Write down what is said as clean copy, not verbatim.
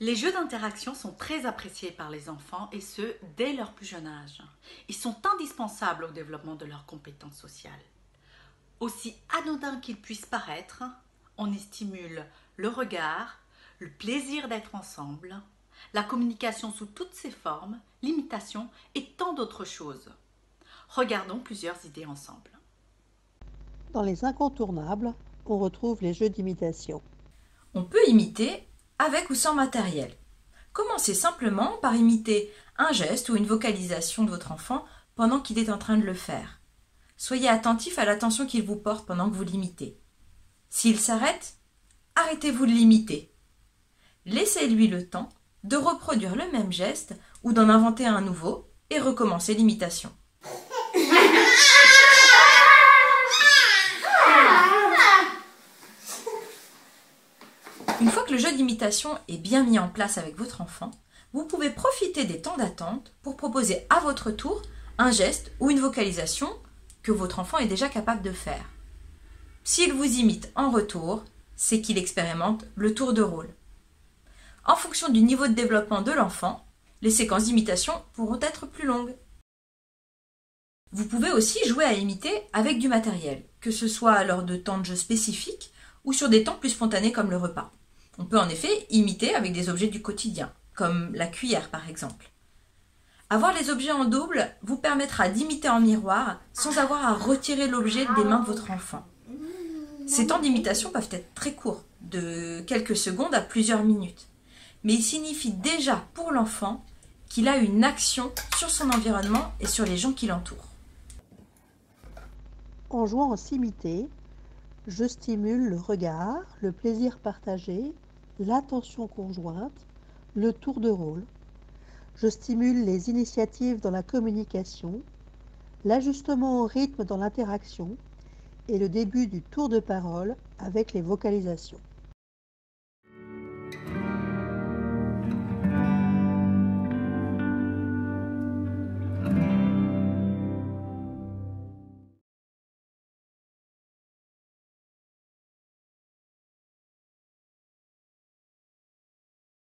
Les jeux d'interaction sont très appréciés par les enfants et ce, dès leur plus jeune âge. Ils sont indispensables au développement de leurs compétences sociales. Aussi anodin qu'ils puissent paraître, on y stimule le regard, le plaisir d'être ensemble, la communication sous toutes ses formes, l'imitation et tant d'autres choses. Regardons plusieurs idées ensemble. Dans les incontournables, on retrouve les jeux d'imitation. On peut imiter avec ou sans matériel. Commencez simplement par imiter un geste ou une vocalisation de votre enfant pendant qu'il est en train de le faire. Soyez attentif à l'attention qu'il vous porte pendant que vous l'imitez. S'il s'arrête, arrêtez-vous de l'imiter. Laissez-lui le temps de reproduire le même geste ou d'en inventer un nouveau et recommencer l'imitation. Une fois que le jeu d'imitation est bien mis en place avec votre enfant, vous pouvez profiter des temps d'attente pour proposer à votre tour un geste ou une vocalisation que votre enfant est déjà capable de faire. S'il vous imite en retour, c'est qu'il expérimente le tour de rôle. En fonction du niveau de développement de l'enfant, les séquences d'imitation pourront être plus longues. Vous pouvez aussi jouer à imiter avec du matériel, que ce soit lors de temps de jeu spécifiques ou sur des temps plus spontanés comme le repas. On peut en effet imiter avec des objets du quotidien, comme la cuillère par exemple. Avoir les objets en double vous permettra d'imiter en miroir sans avoir à retirer l'objet des mains de votre enfant. Ces temps d'imitation peuvent être très courts, de quelques secondes à plusieurs minutes, mais ils signifient déjà pour l'enfant qu'il a une action sur son environnement et sur les gens qui l'entourent. En jouant à s'imiter, je stimule le regard, le plaisir partagé, l'attention conjointe, le tour de rôle. Je stimule les initiatives dans la communication, l'ajustement au rythme dans l'interaction et le début du tour de parole avec les vocalisations.